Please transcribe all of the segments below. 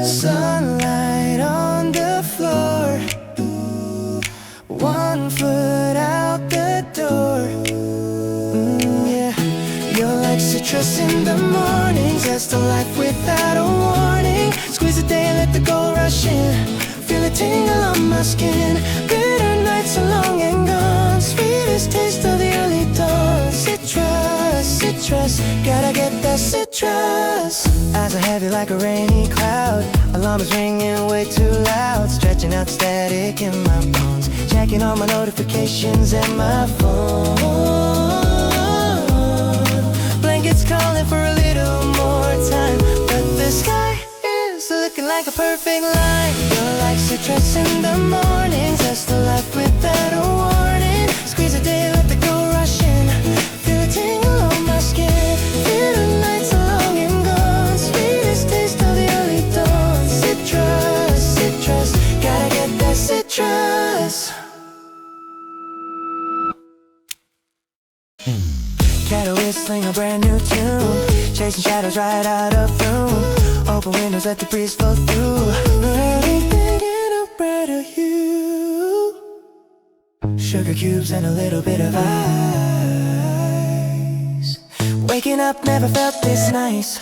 Sunlight on the floor, one foot out the door. Yeah, you're like citrus in the mornings. That's the life without a warning. Squeeze a day and let the gold rush in. Feel it tingle on my skin. Bitter nights are long and gone. Sweetest taste of the early dawn. Citrus, citrus, gotta get that citrus. Eyes are heavy like a rainy cloud. Alarm is ringing way too loud. Stretching out static in my bones. Checking all my notifications and my phone. Blankets calling for a little more time, but the sky is looking like a perfect line. You're like citrus in the mornings. That's the life without a warning. Squeeze a day, let the go rush in. Feel a tingle on my skin. Feel the nights are long and gone. Sweetest taste of the early dawn. Citrus, citrus, gotta get that citrus. Cattle whistling a brand new tune. Chasing shadows right out of room. Open windows, let the breeze flow through. Everything in a brighter hue. Sugar cubes and a little bit of ice. Waking up never felt this nice.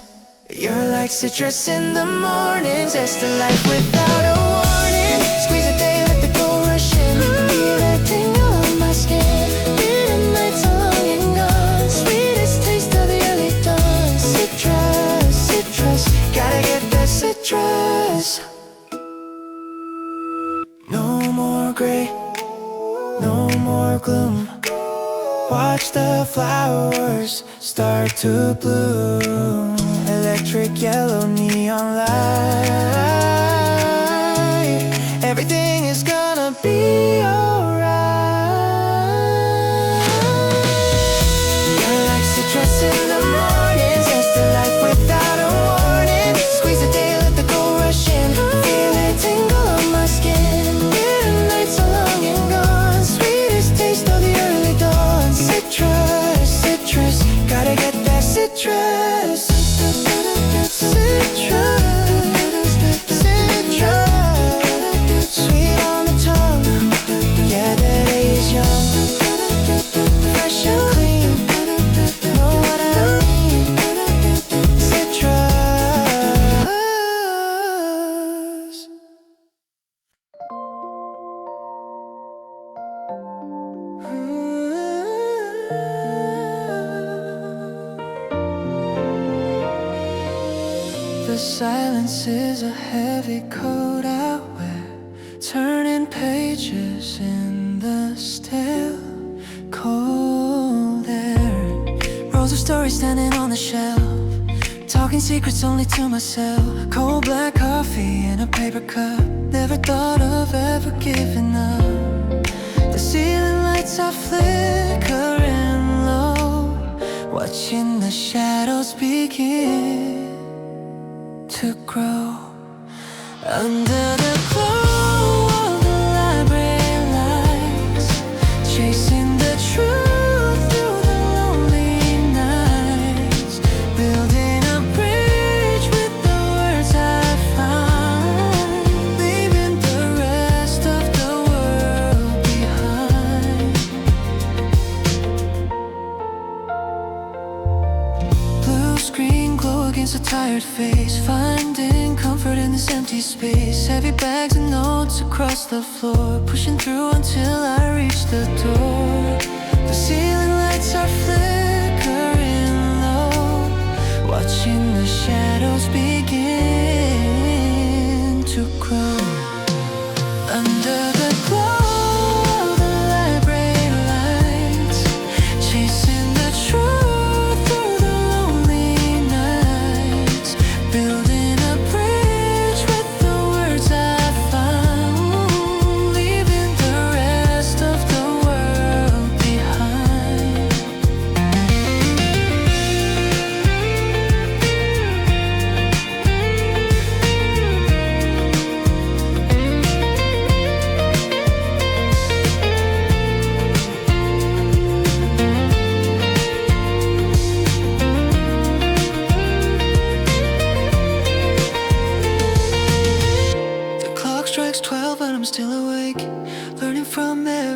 You're like citrus in the mornings. That's the life without a warning. Squeeze a day, let the go rush in. Feel that tingle on my skin. Bitter nights are long and gone. Sweetest taste of the early dawn. Citrus, citrus, gotta get that citrus. No more gray, no more gloom. Watch the flowers start to bloom. Electric yellow neon light. Everything is gonna be alright. You're like citrus in the mornings. That's the life without a warning. Squeeze a day, let the go rush in. Feel it tingle on my skin. Bitter nights are long and gone. Sweetest taste of the early dawn. Citrus, citrus, gotta get that citrus. Citrus, citrus, sweet on the tongue. Yeah, that is young. Fresh and clean, know what I mean. Citrus. The silence is a heavy coat I wear, turning pages in the still cold air. Rolls of stories standing on the shelf, talking secrets only to myself. Cold black coffee in a paper cup, never thought of ever giving up. The ceiling lights are flickering low, watching the shadows begin to grow. Under the glow of the library lights, chasing the truth through the lonely nights, building a bridge with the words I find, leaving the rest of the world behind. Blue screen glow against a tired face, finding comfort in this empty space. Heavy bags and notes across the floor, pushing through until I reach the door. The ceiling lights are flickering low, watching the shadows begin to grow. Under the glow of the library lights, chasing the truth through the lonely nights, building a bridge with the words I found, leaving the rest of the world behind.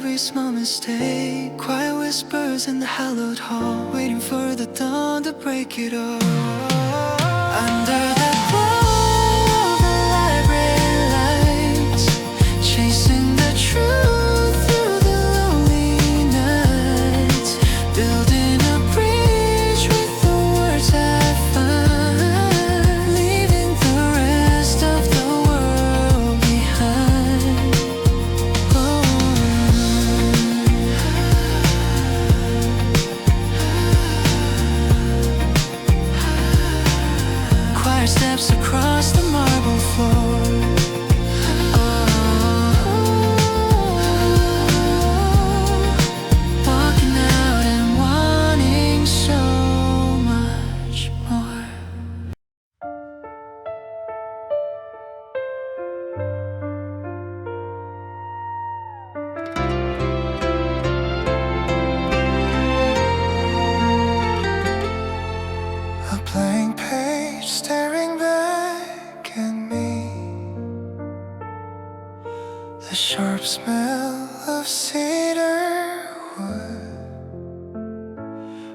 every small mistake. Quiet whispers in the hallowed hall, waiting for the dawn to break it all. Under the glow of the library lights, chasing the truth through the lonely nights, building a bridge with the words I find, leaving the rest of the world behind. Choir steps across the marble floor. Walking out and wanting so much more. A blank page staring back at me. The sharp smell of cedar wood.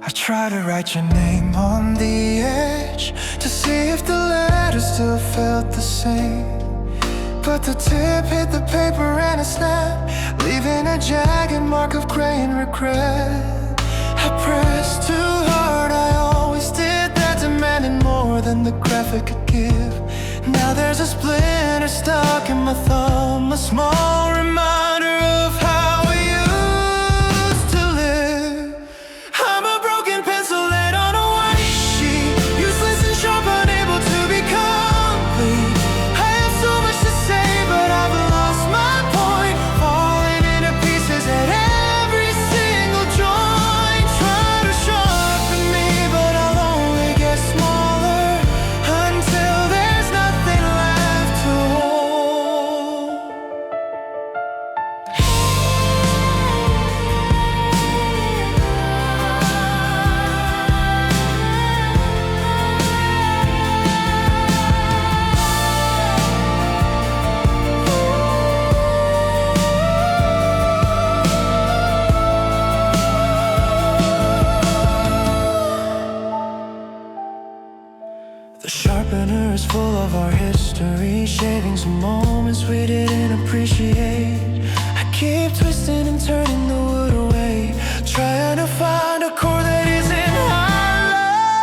I try to write your name on the edge to see if the letter still felt the same. But the tip hit the paper and it snapped, leaving a jagged mark of gray and regret. I pressed too hard, I always did that, demanding more than the graphic could give. Now there's a splinter stuck in my thumb, a small reminder of how we used to live. I'm a broken pencil laid on a white sheet, useless and sharp, unable to be complete. I have so much to say, but I've lost my point, falling into pieces at every single joint. Try to sharpen me, but I'll only get smaller until there's nothing left to hold. The sharpener is full of our history, shaving some moments we didn't appreciate. I keep twisting and turning the wood away, trying to find a chord that isn't hollow.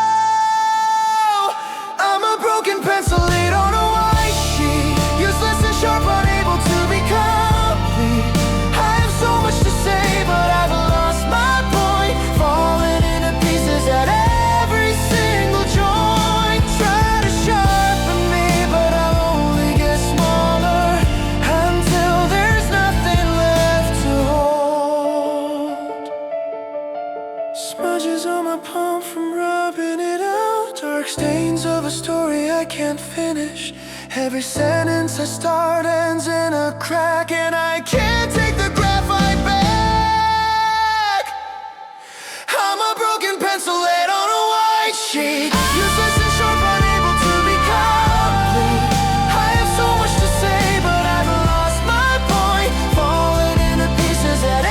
I'm a broken pencil laid on a white sheet, useless and sharp, unable to be complete. I have so much to say, but I've lost my point, falling into pieces at every single joint. Try to sharpen me, but I'll only get smaller until there's nothing left to hold. Smudges on my palm from rubbing it out, dark stains of a story I can't finish. Every sentence I start ends in a crack, and I can't take the graphite back. I'm a broken pencil laid on a white sheet, useless and sharp, unable to be complete. I have so much to say, but I've lost my point, falling into pieces at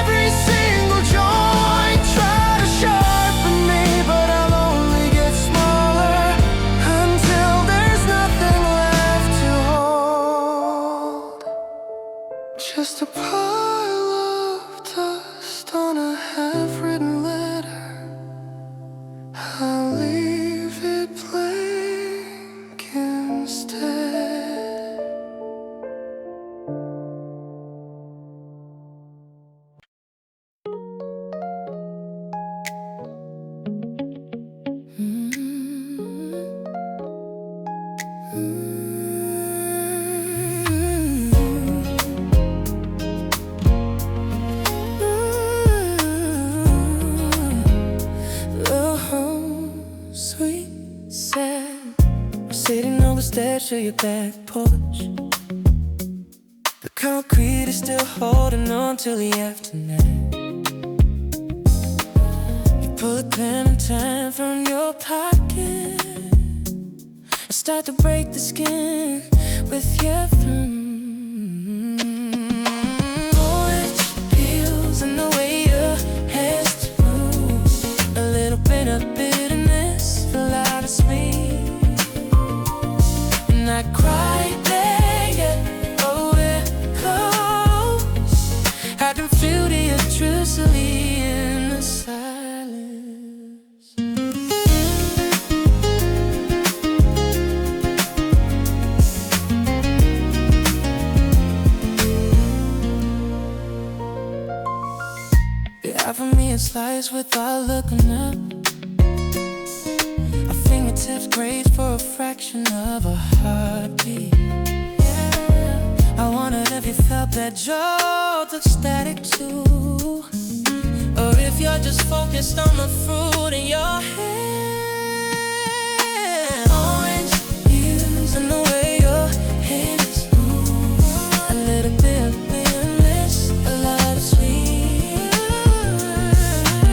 every single joint. Try to sharpen me, but I'll only get smaller until there's nothing left to hold. Just a pile of dust on a half-written letter. I'll leave it blank instead. Sweet, sad, sitting on the steps of your back porch. The concrete is still holding on till the afternoon. You pull a clementine from your pocket and start to break the skin with your thumb. Oh, it's Driving me a slice without looking up. Our fingertips graze for a fraction of a heartbeat. Yeah. I wondered if you felt that jolt of static too, or if you're just focused on the fruit in your hand. Orange hues and the way your hands move, a little bit of bitterness, a lot of sweet.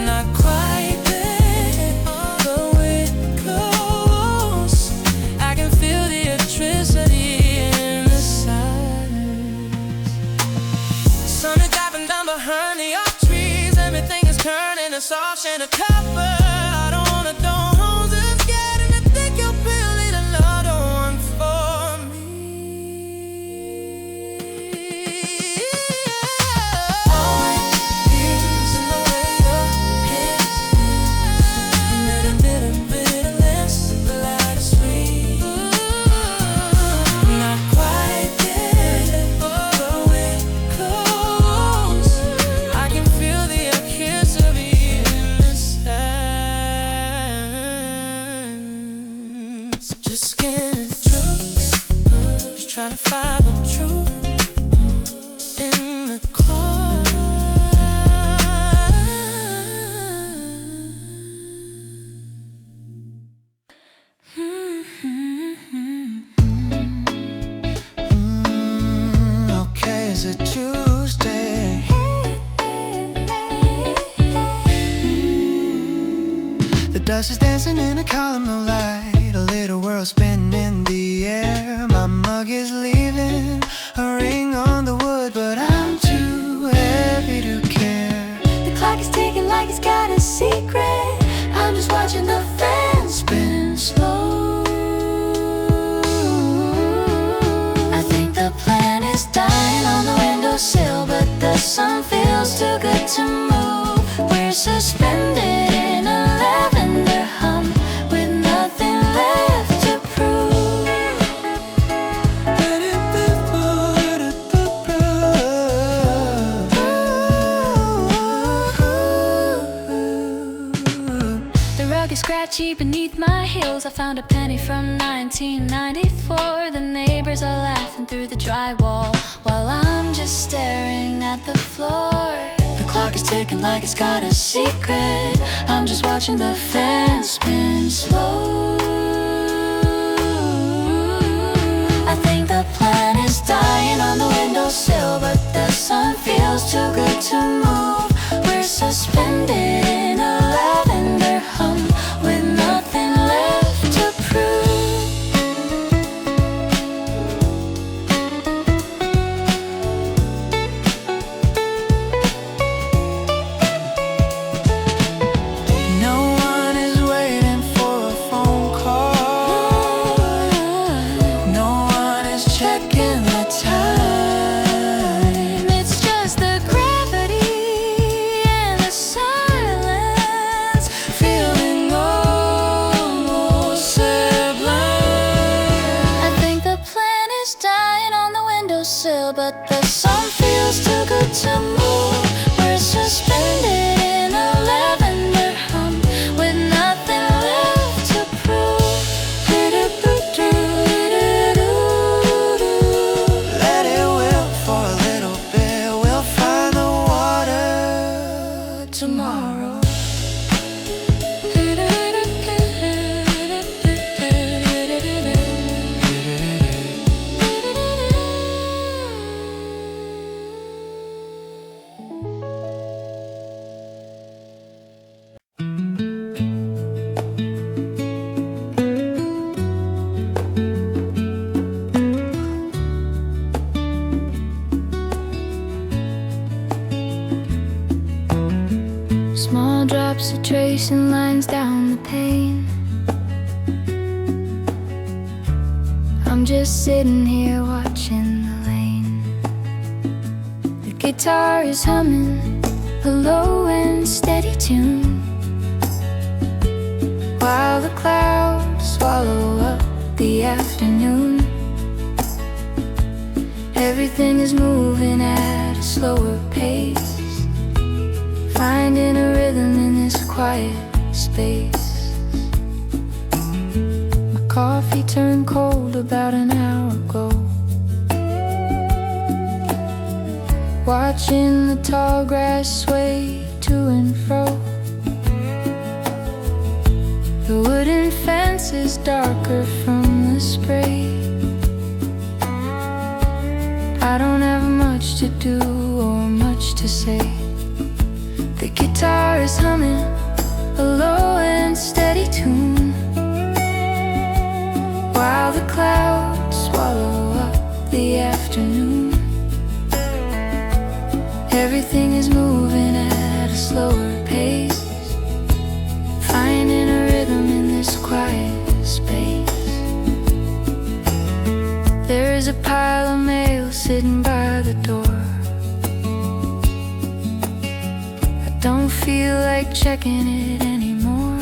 Not quite there, but we're close. I can feel the electricity in the silence. Sun is diving down behind the oak trees. Everything is turning to soft shade of copper. I don't wanna do homes and scared, and I think you're really another one for me. Orange hues and the way your hands move, a little bit of bitterness, a lot of sweet. Not quite there, but we're close. I can feel the kiss of you in the silence. Just scanning through, just trying to find the truth in the quiet. Okay, it's a Tuesday. The dust is dancing in a column of light, a little world spinning in the air. My mug is leaving a ring on the wood, but I'm too heavy to care. The clock is ticking like it's got a secret. I'm just watching the fan spin slow. I think the plant is dying on the windowsill, but the sun feels too good to move. We're suspended in a lavender hum with nothing left to prove. The rug is scratchy beneath my heels. I found a penny from 1994. The neighbors are laughing through the drywall while I'm just staring at the floor. The clock is ticking like it's got a secret. I'm just watching the fan spin slow. I think the plant is dying on the windowsill, but the sun feels too good to move. We're suspended in a lavender hum with nothing left to prove. No one is waiting for a phone call. No one is checking the time. It's just the gravity and the silence, feeling almost sublime. I think the plant is dying on the windowsill, but the sun feels too good to move. We're suspended in a lavender hum with nothing left to prove. Let it will for a little bit. We'll find the water tomorrow. Small drops of tracing lines down the pane. I'm just sitting here watching the lane. The guitar is humming a low and steady tune, while the clouds swallow up the afternoon. Everything is moving at a slower pace, finding a rhythm in this quiet space. My coffee turned cold about an hour ago. Watching the tall grass sway to and fro. The wooden fence is darker from the spray. I don't have much to do or much to say. The guitar is humming a low and steady tune, while the clouds swallow up the afternoon. Everything is moving at a slower pace, finding a rhythm in this quiet space. There is a pile of mail sitting by the door. I don't feel like checking it anymore.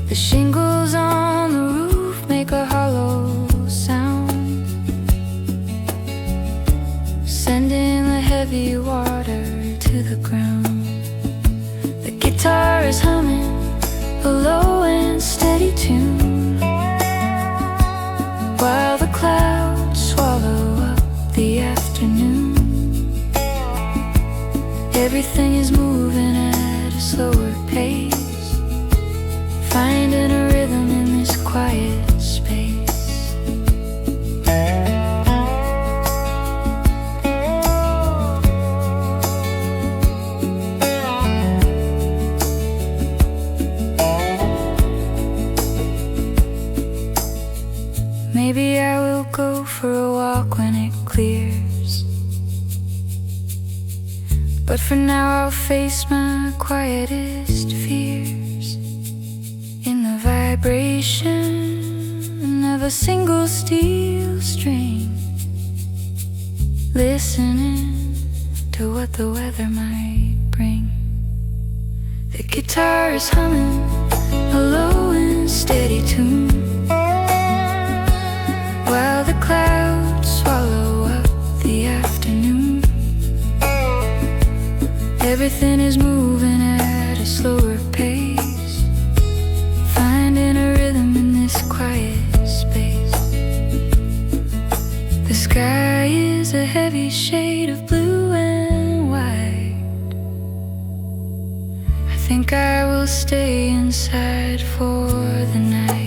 The shingles on the roof make a hollow sound, sending the heavy water to the ground. The guitar is humming a low and steady tune, while the clouds swallow up the afternoon. Everything is moving at a slower pace, finding a rhythm in this quiet space. Maybe I will go for a walk when it clears, but for now I'll face my quietest fears. In the vibration of a single steel string, listening to what the weather might bring. The guitar is humming a low and steady tune, while the clouds swallow up the afternoon. Everything is moving at a slower pace, finding a rhythm in this quiet space. The sky is a heavy shade of blue and white. I think I will stay inside for the night.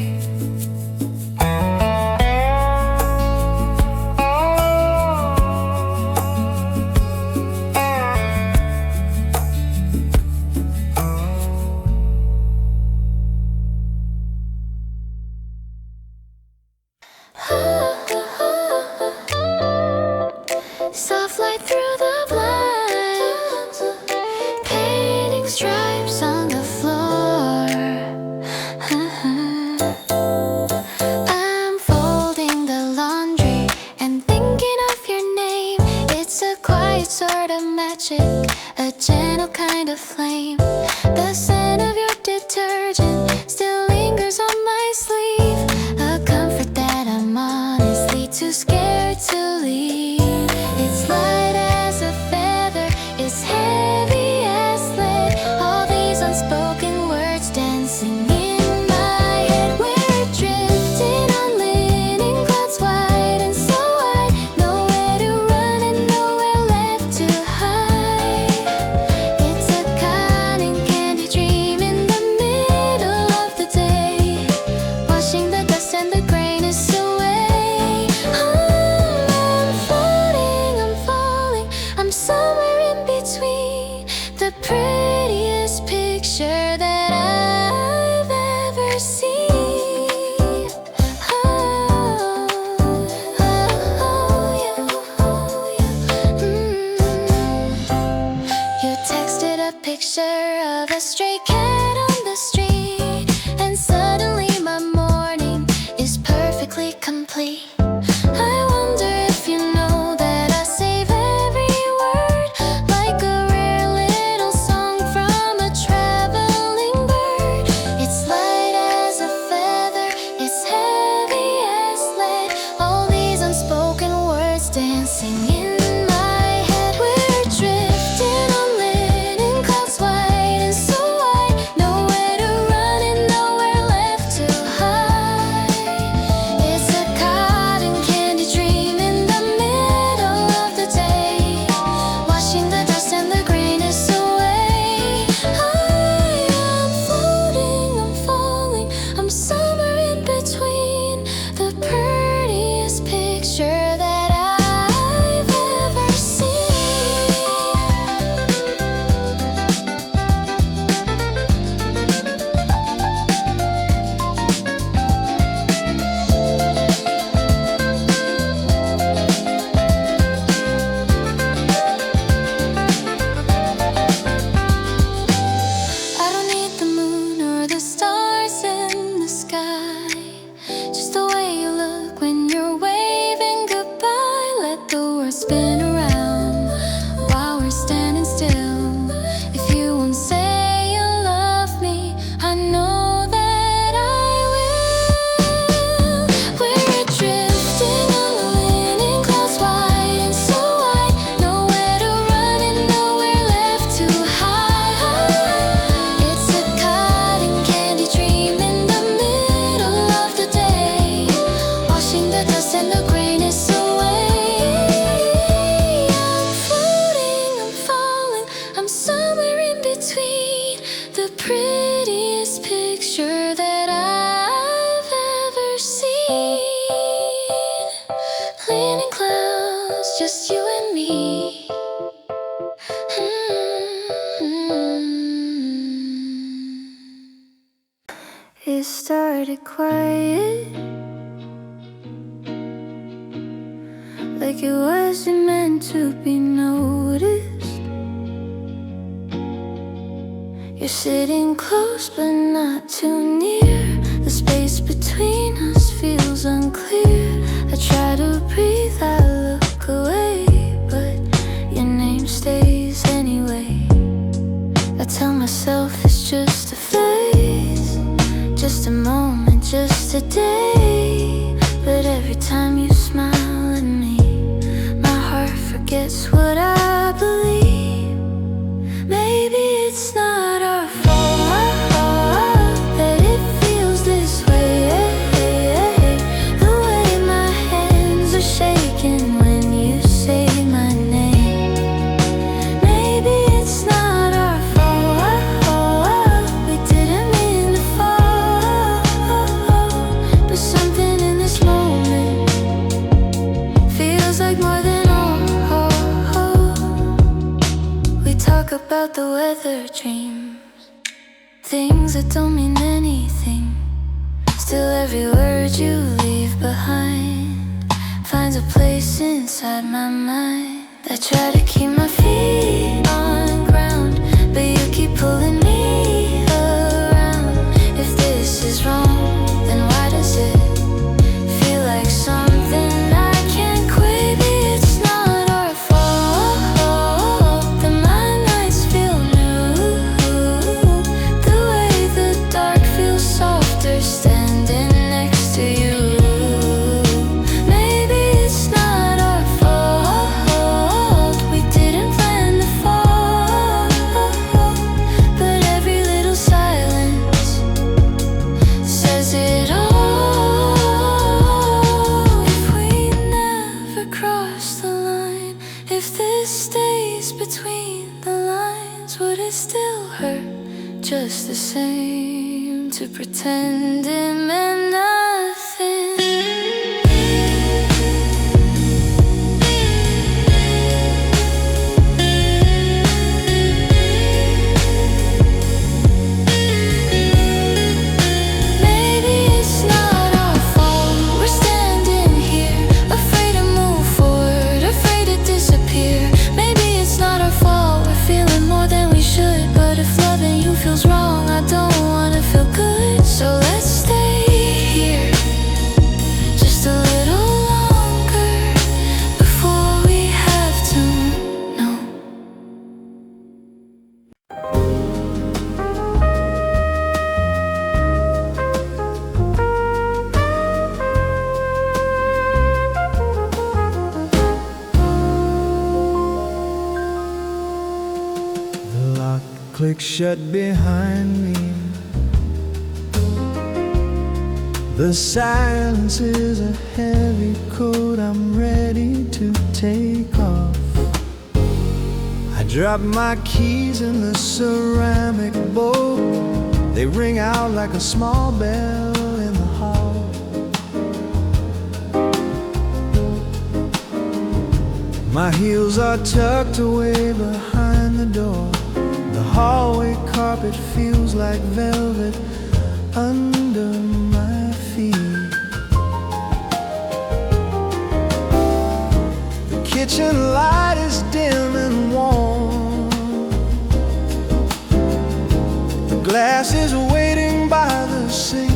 Soft light through the blinds, painting stripes on the floor. I'm folding the laundry and thinking of your name. It's a quiet sort of magic, a gentle kind of flame. The scent of your detergent still lingers on my sleeve, a comfort that I'm honestly too scared to leave. It's light as a feather, it's heavy as lead. All these unspoken words dancing in my head. We're drifting on linen clouds wide and so wide. Nowhere to run and nowhere left to hide. It's a cotton candy dream in the middle of the day, washing the dust and the grayness away. I'm falling, I'm somewhere in between, the prettiest picture that I've ever seen. You texted a picture of a stray cat on the street, and suddenly my morning is perfectly complete. I wonder if you know that I save every word like a rare little song from a traveling bird. It's light as a feather, it's heavy as lead. All these unspoken words dancing in my head. We're drifting somewhere in between, the prettiest picture that I've ever seen. Leaning clouds, just you and me. It started quiet, like it wasn't meant to be noticed. You're sitting close but not too near. The space between us feels unclear. I try to breathe, I look away, but your name stays anyway. I tell myself it's just a phase, just a moment, just a day. But every time you smile at me, my heart forgets what I believe. Maybe it's not our fault that it feels this way. The way my hands are shaking when you say my name. Maybe it's not our fault, we didn't mean to fall. But something in this moment feels like more than all. We talk about the weather, dreams, things that don't mean anything. Still every word you leave behind finds a place inside my mind. I try to keep my feet on ground, but you keep pulling me around. If this is wrong, then why does it feel like something I can't quit? It's not our fault that my nights feel new. The way the dark feels softer standing next to you. Maybe it's not our fault, we didn't plan to fall. But every little silence says it all. If we never cross the line, if this stays between the lines, would it still hurt just the same to pretend it meant nothing? Maybe it's not our fault, we're standing here, afraid to move forward, afraid to disappear. Maybe it's not our fault, we're feeling more than we should. But if loving you feels wrong, I don't wanna feel good. So let's stay here just a little longer before we have to know. The lock clicks shut behind me. The silence is a heavy coat I'm ready to take off. I drop my keys in the ceramic bowl. They ring out like a small bell in the hall. My heels are tucked away behind the door. The hallway carpet feels like velvet under my feet. The kitchen light is dim and warm. The glass is waiting by the sink.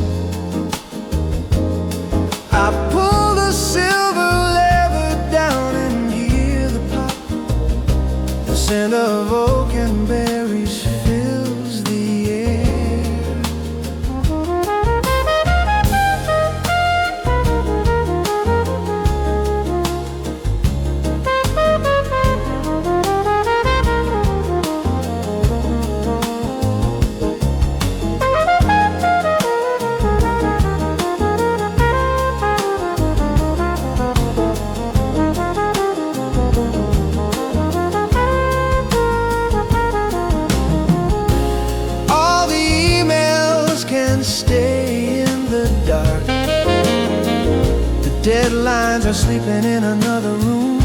I pull the silver lever down and hear the pop. The scent of oak and berries fills the air. lines are sleeping in another room.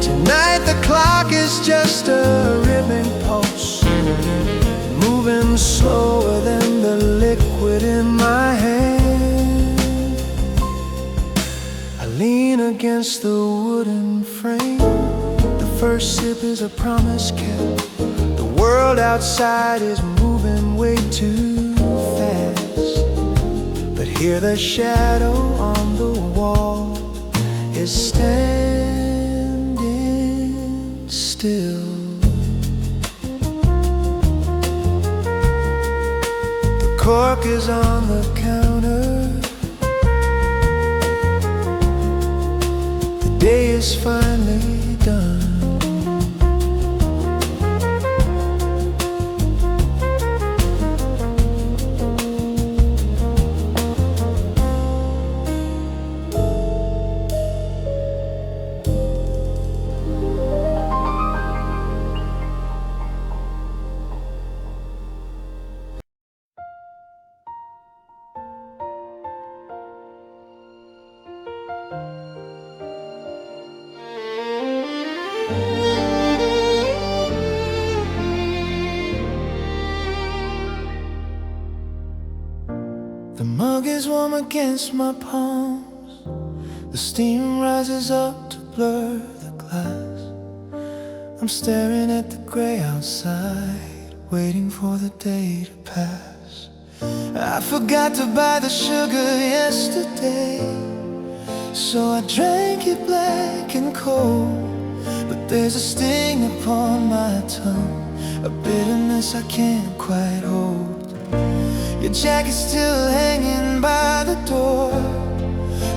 Tonight the clock is just a ribbon pulse, moving slower than the liquid in my hand. I lean against the wooden frame. The first sip is a promise kept. The world outside is moving way too fast, but here the shadow on the wall is standing still. The cork is on the counter. The day is finally done. The mug is warm against my palms. The steam rises up to blur the glass. I'm staring at the gray outside, waiting for the day to pass. I forgot to buy the sugar yesterday, so I drank it black and cold. But there's a sting upon my tongue, a bitterness I can't quite hold. Your jacket's still hanging by the door,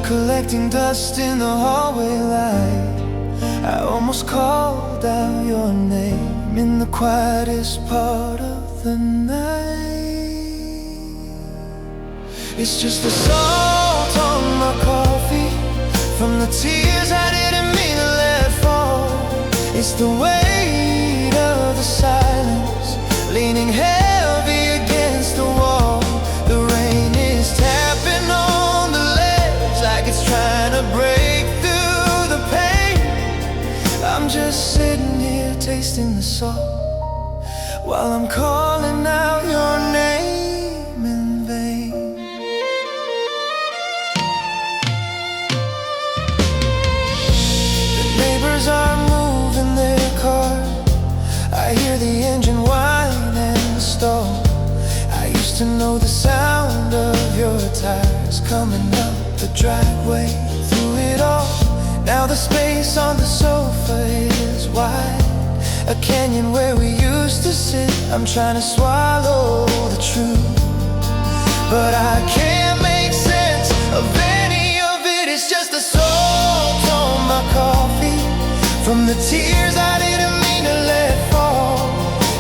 collecting dust in the hallway light. I almost called out your name in the quietest part of the night. It's just the salt on my coffee, from the tears I didn't mean to let fall. It's the weight of the silence, leaning heavy against the wall. The rain is tapping on the ledge like it's trying to break through the pain. I'm just sitting here tasting the salt while I'm calling out your name in vain. The neighbors are moving their car. I hear the engine whine and stall. I used to know the sound of your tires coming up the driveway through it all. Now the space on the sofa is wide, a canyon where we used to sit. I'm trying to swallow the truth, but I can't make sense of any of it. It's just the salt on my coffee, from the tears I didn't mean to let fall.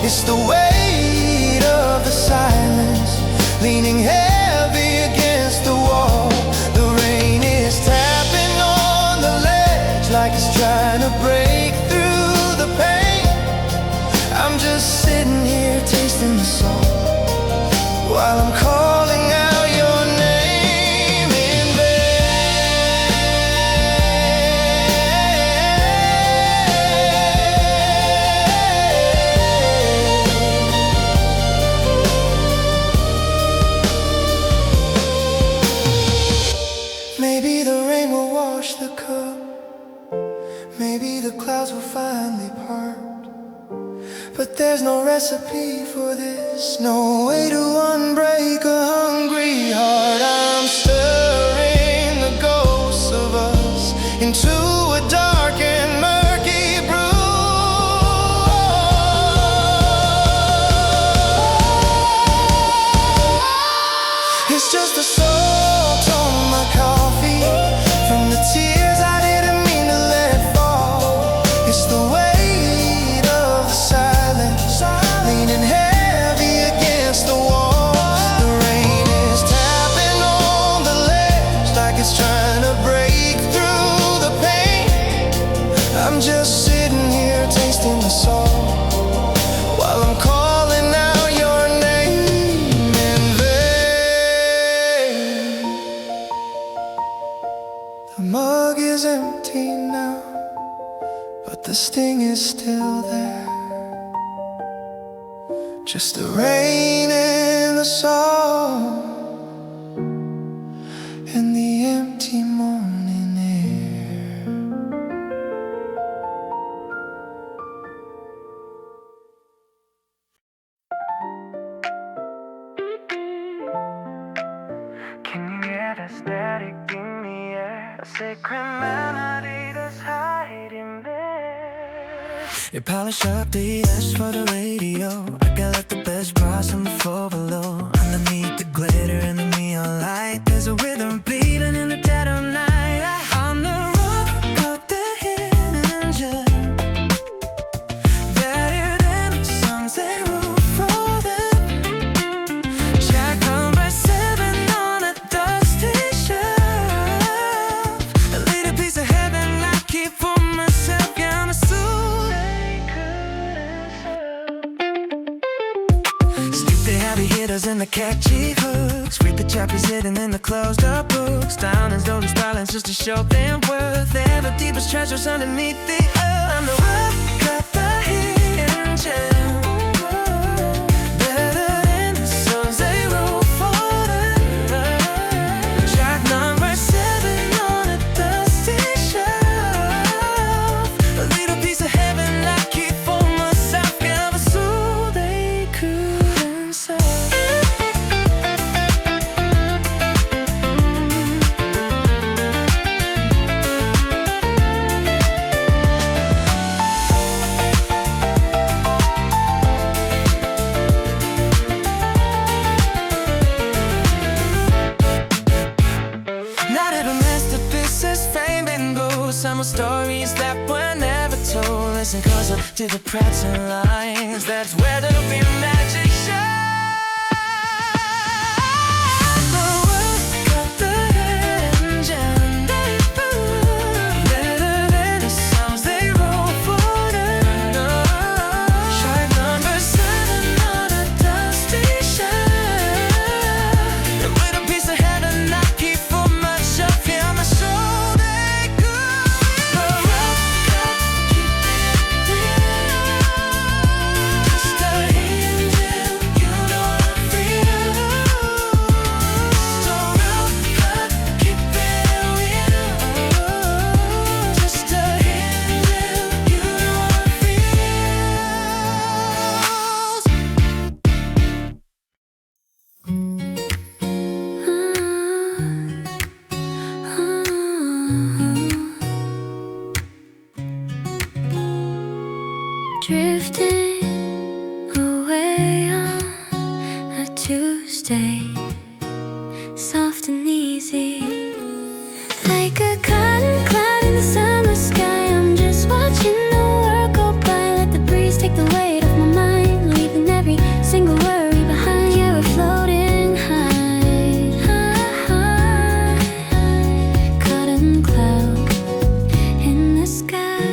It's the weight of the silence, leaning heavy against the wall. The rain is tapping on the ledge like it's trying to break through the pain. I'm just sitting here tasting the salt while I'm calling out your name in vain. Maybe the rain will wash the cup, maybe the clouds will finally part. But there's no recipe for this, no way to unbreak a hungry heart. I'm stirring the ghosts of us into a dark and murky brew. It's just the salt on my coffee, from the tears I didn't mean to let fall. It's the weight of the silence, leaning heavy against the wall. The rain is tapping on the ledge like it's trying to break through the pain. I'm just sitting here tasting the salt while I'm calling out your name in vain. but the sting is still there. Just the rain in the song and the empty morning air. Can you hear the static in the air? A sacred melody that's hiding there. You polish up the S for the radio. I got like the best bras on the floor below. Underneath the glitter and the neon light, there's a rhythm beating in the dead of night. On the roof of the hidden gem, better than the songs they wrote for them. Jack number 7 on a dusty shelf. A little piece of heaven I keep for myself. Gonna soothe they couldn't sell. Stick the heavy hitters and the catchy hooks. Read the chapters hidden in the closed up books. Down and slowly spiralling just to show them worth. They have the deepest treasures underneath the earth. I'm the rock, got the hidden gem. Better than the songs they wrote for them. Jack number 7 on a dusty shelf. A little piece of heaven I keep for myself. Got a soul they couldn't sell. Now that a masterpieces fame and gold, some stories that were never told. Listen closer to the present lines. That's where the real magic shines. The world got the hidden gem they found. Better than the songs they wrote for them. Shark number 7 on a dusty shelf. And with a piece of heaven I keep for myself. Yeah, my soul they could. The rock got keep it real. Just a hidden gem, you know I'm real. The rock got keep it real. Just a hidden gem, you know I'm Drifting away on a Tuesday, soft and easy, like a cotton cloud in the summer sky. I'm just watching the world go by. Let the breeze take the weight off my mind, leaving every single worry behind. Yeah, we're floating high, high, high, cotton cloud in the sky.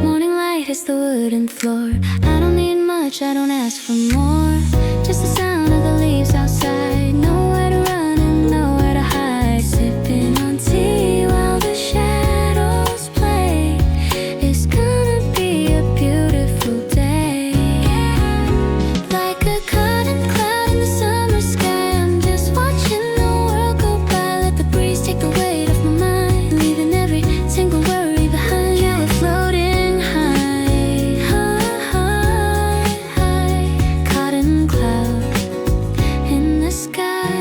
Morning light hits the wooden floor. I don't need much, I don't ask for more. Just the sound of the leaves outside. Nowhere to run and nowhere to hide. Sipping on tea while the shadows play. It's gonna be a beautiful day. Like a cotton cloud in the summer sky. I'm just watching the world go by. Let the breeze take the weight off my mind, leaving every single worry behind. Yeah, we're floating high, high, high, high, cotton cloud in the sky.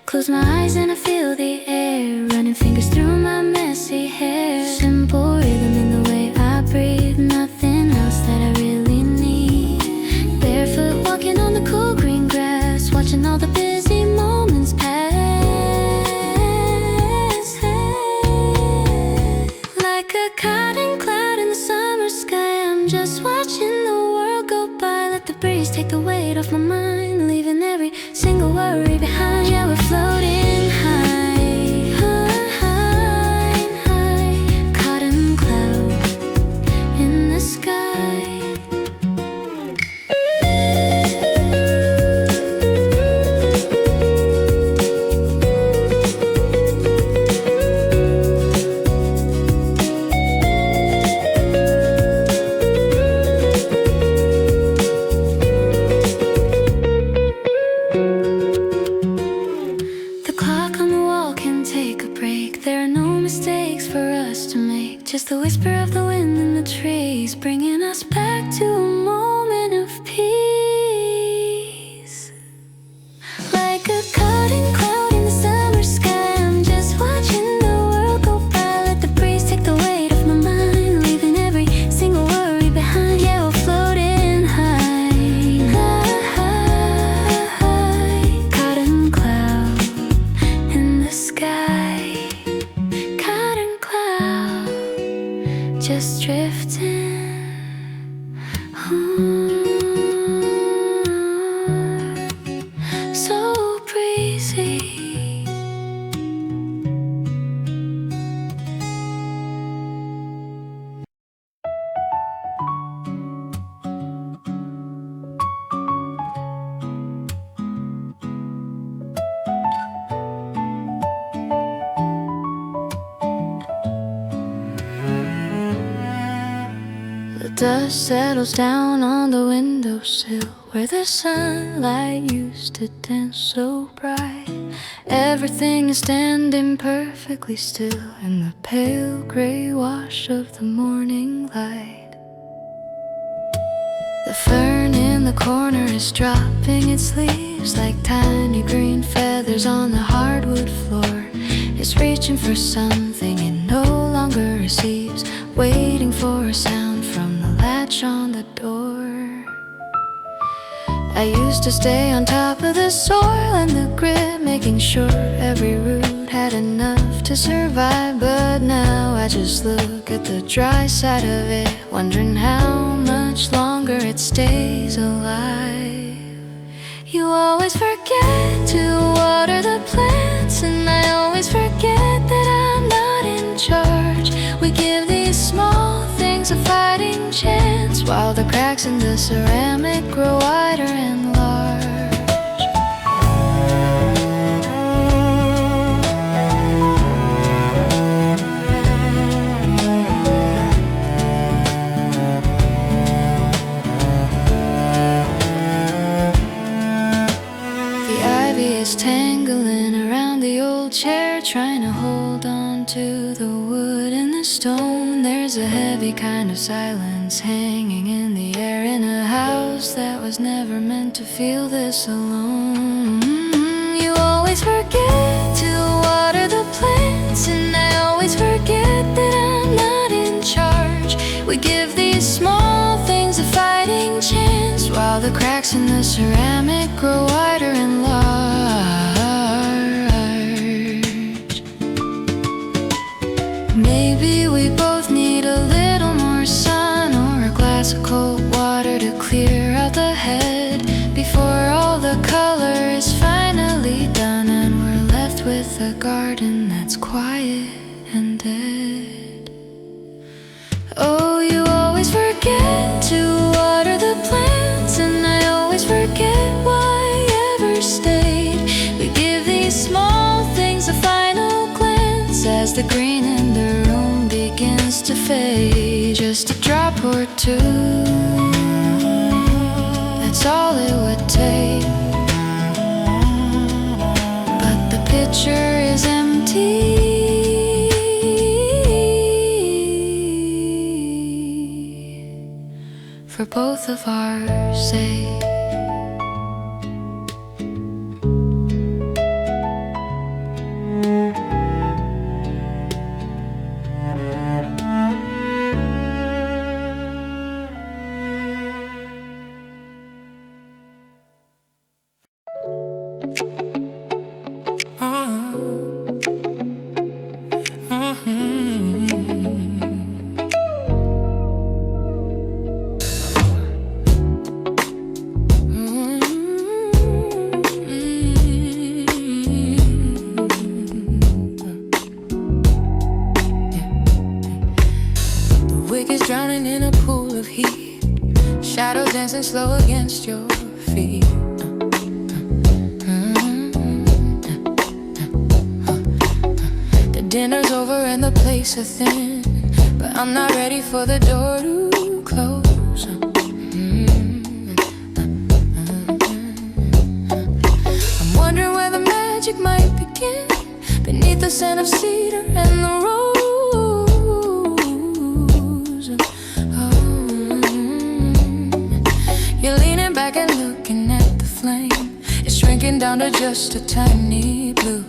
Close my eyes and I feel the air, running fingers through my messy hair. Simple rhythm in the way I breathe, nothing else that I really need. Barefoot walking on the cool green grass, watching all the busy moments pass. Like a cotton cloud in the summer sky. I'm just watching the world go by. Let the breeze take the weight off my mind, leaving every single worry behind. Yeah, we're floating high, high, high, high, cotton cloud in the sky. mistakes for us to make. Just the whisper of the wind in the trees, bringing us back to a moment of peace. Like a cutting cloud in the summer sky, I'm just watching the world go by. Let the breeze take the weight off my mind, leaving every single worry behind. Yeah, we're floating high, high. Cotton cloud in the sky, cotton cloud just drifting. So breezy. The dust settles down on the windowsill, where the sunlight used to dance so bright. Everything is standing perfectly still in the pale gray wash of the morning light. The fern in the corner is dropping its leaves like tiny green feathers on the hardwood floor. It's reaching for something it no longer receives, waiting for a sound from the latch on the door. I used to stay on top of the soil and the grit, making sure every root had enough to survive. But now I just look at the dry side of it, wondering how much longer it stays alive. You always forget to water the plants, and I always forget that I'm not in charge. We give these small things a fighting chance, while the cracks in the ceramic grow wider and large. The ivy is tangling around the old chair, trying to hold on to the wood and the stone. There's a heavy kind of silence hanging in the air in a house that was never meant to feel this alone. You always forget to water the plants, and I always forget that I'm not in charge. We give these small things a fighting chance, while the cracks in the ceramic grow wider and large. Maybe we both need a little more sun, or a glass of cold water to clear out the head, before all the color is finally done and we're left with a garden that's quiet and dead. Oh, you always forget to water the plants, and I always forget why I ever stayed. We give these small things a final glance as the green in the room begins to fade. Just a drop or two, that's all it would take. But the picture is empty for both of our sake. Drowning in a pool of heat, shadows dancing slow against your feet. The dinner's over and the place is thin, but I'm not ready for the door to close. I'm wondering where the magic might begin, beneath the scent of cedar and the rose. just a tiny blue.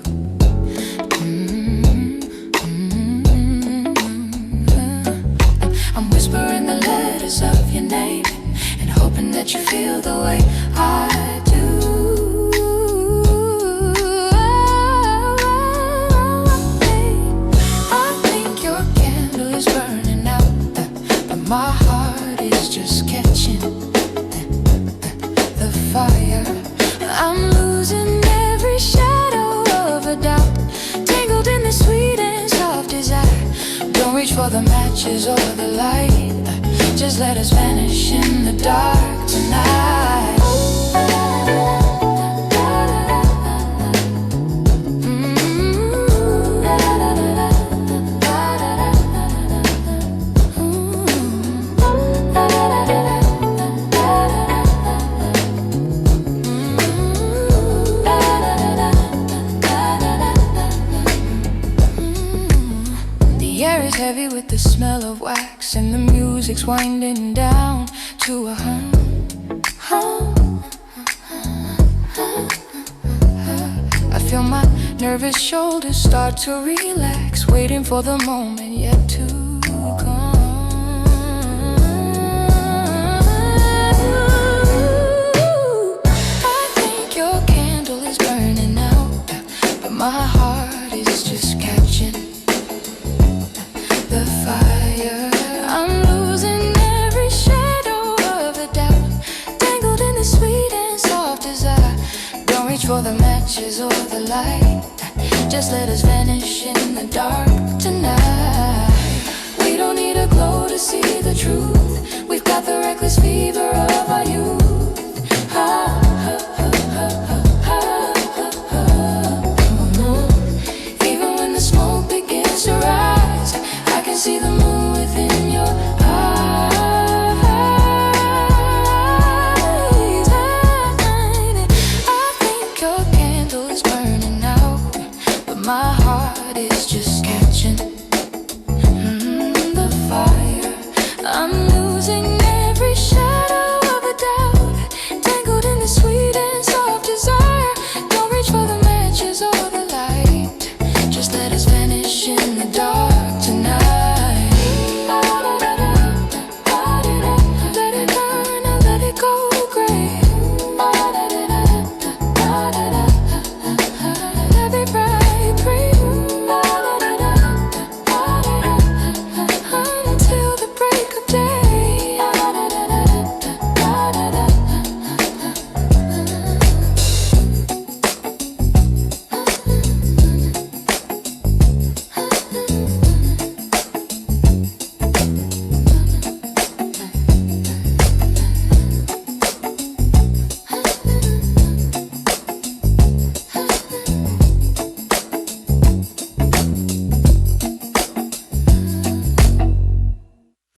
I'm whispering the letters of your name and hoping that you feel the way I do. I think your candle is burning out, but my heart is just catching the fire. I'm losing every shadow of a doubt, tangled in the sweet and soft desire. Don't reach for the matches or the light, just let us vanish in the dark tonight. The air is heavy with the smell of wax, and the music's winding down to a hum. I feel my nervous shoulders start to relax, waiting for the moment yet to come. I think your candle is burning out, but my heart is just catching the fire. I'm losing every shadow of a doubt, tangled in the sweet and soft desire. Don't reach for the matches or the light, just let us vanish in the dark tonight. We don't need a glow to see the truth. We've got the reckless fever of